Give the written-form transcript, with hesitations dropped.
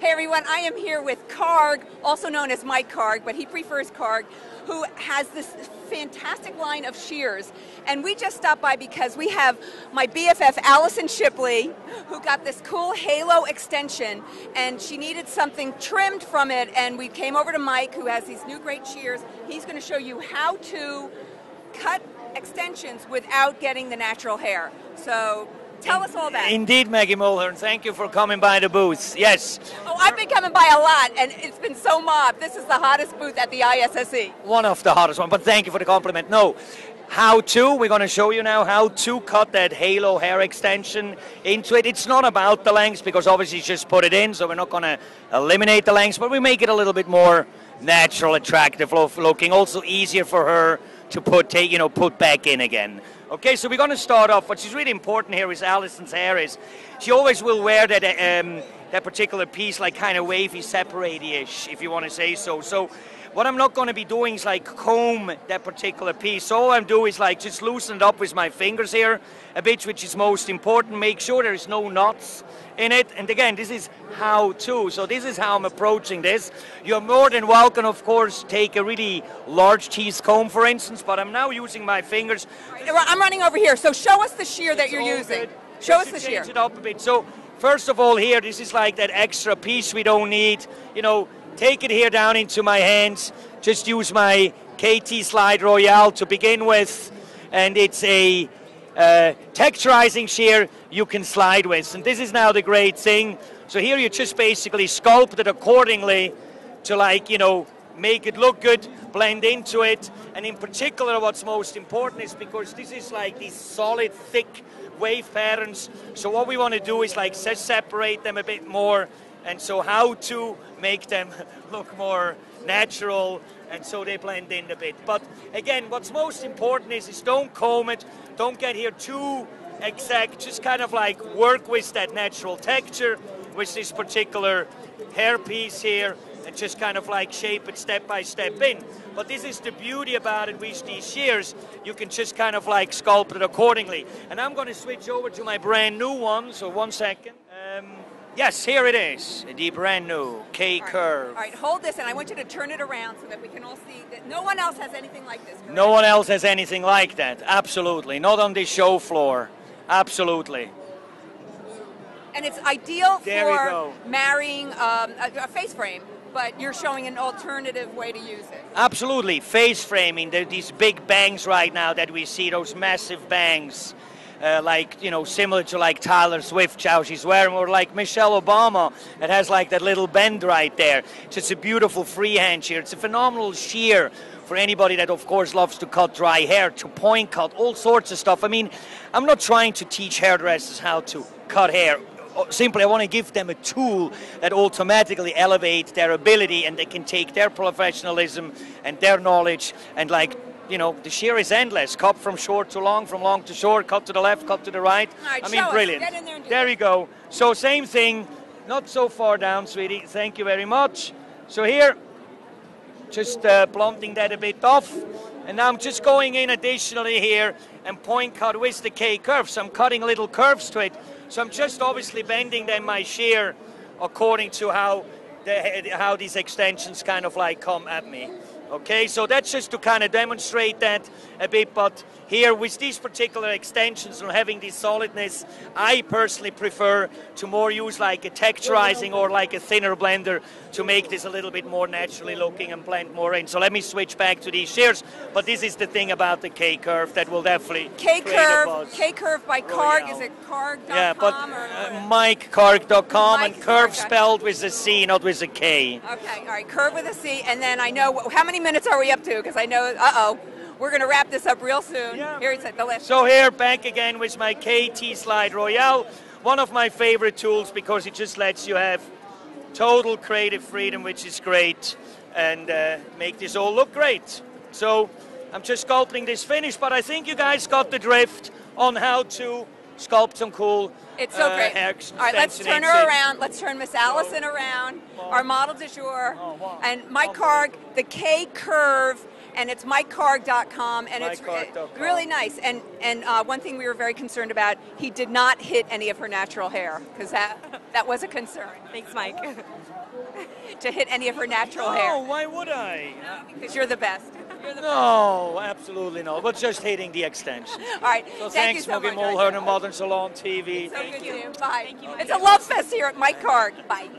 Hey everyone, I am here with Karg, also known as Mike Karg, but he prefers Karg, who has this fantastic line of shears. And we just stopped by because we have my BFF, Allison Shipley, who got this cool halo extension, and she needed something trimmed from it, and we came over to Mike, who has these new great shears. He's going to show you how to cut extensions without getting the natural hair. So tell us all that. Indeed, Maggie Mulhern, thank you for coming by the booth. Yes. Oh, I've been coming by a lot, and it's been so mobbed. This is the hottest booth at the ISSE. One of the hottest ones, but thank you for the compliment. No, we're going to show you now how to cut that halo hair extension into it. It's not about the length, because obviously you just put it in, so we're not going to eliminate the length, but we make it a little bit more natural, attractive looking, also easier for her to put back in again. Okay, so we're going to start off. What's really important here is Allison's hair is, she always will wear that that particular piece like kind of wavy, separate-ish, if you want to say so. So what I'm not going to be doing is like comb that particular piece. So all I'm doing is like just loosen it up with my fingers here a bit, which is most important. Make sure there is no knots in it. And again, this is how to. So this is how I'm approaching this. You're more than welcome, of course, take a really large teeth comb, for instance, but I'm now using my fingers. I'm running over here, so show us the shear that you're using. Good. Show us the shear. Change it up a bit. So first of all here, this is like that extra piece we don't need. Take it here down into my hands. Just use my KT Slide Royale to begin with, and it's a texturizing shear you can slide with. And this is now the great thing. So here you just basically sculpt it accordingly to make it look good, blend into it. And in particular, what's most important is because this is like these solid, thick wave patterns. So what we want to do is like separate them a bit more. And so how to make them look more natural, and so they blend in a bit. But again, what's most important is don't comb it, don't get here too exact, just kind of like work with that natural texture with this particular hair piece here, and just kind of like shape it step by step in. But this is the beauty about it with these shears, you can just kind of like sculpt it accordingly. And I'm going to switch over to my brand new one, so 1 second. Yes, here it is, the brand new K-Curve. All right, hold this, and I want you to turn it around so that we can all see that no one else has anything like this. Correct? No one else has anything like that, absolutely. Not on this show floor, absolutely. And it's ideal for marrying a face frame, but you're showing an alternative way to use it. Absolutely, face framing, these big bangs right now that we see, those massive bangs. Similar to like Taylor Swift, how she's wearing, or like Michelle Obama, it has like that little bend right there. It's just a beautiful freehand shear. It's a phenomenal shear for anybody that, of course, loves to cut dry hair, to point cut, all sorts of stuff. I mean, I'm not trying to teach hairdressers how to cut hair. Simply, I want to give them a tool that automatically elevates their ability, and they can take their professionalism and their knowledge and the shear is endless. Cut from short to long, from long to short, cut to the left, cut to the right. All right, I mean, brilliant. Get in there and do there you go. So same thing, not so far down, sweetie. Thank you very much. So here, just blunting that a bit off. And now I'm just going in additionally here and point cut with the K-curve. So I'm cutting little curves to it. So I'm just obviously bending then my shear according to how these extensions kind of like come at me. Okay, so that's just to kind of demonstrate that a bit, but here with these particular extensions and having this solidness, I personally prefer to more use like a texturizing or like a thinner blender to make this a little bit more naturally looking and blend more in. So let me switch back to these shears, but this is the thing about the K-Curve that will definitely K-Curve by Karg, is it Karg.com? Yeah, but MikeKarg.com, and curve spelled with a C, not with a K. Okay, all right, curve with a C, and then I know, how many minutes are we up to? Because I know, we're going to wrap this up real soon. Yeah. Here it's at the left. So here, back again with my KT Slide Royale, one of my favorite tools because it just lets you have total creative freedom, which is great, and make this all look great. So I'm just sculpting this finish, but I think you guys got the drift on how to sculpt some cool It's so great. hair All right, let's turn her around. Let's turn Miss Allison around, our model du jour. And Mike Karg, the K-Curve and it's MikeKarg.com, and it's MikeKarg.com. really nice. And one thing we were very concerned about, he did not hit any of her natural hair, because that was a concern. Thanks, Mike. To hit any of her natural hair. No, why would I? Because you're the best. No, absolutely not. We're just hitting the extension. All right. So Thank you thanks, so Smokey much. Mulhern and Modern Salon TV. So good to see you. Bye. It's a love fest here at Mike Karg. Bye.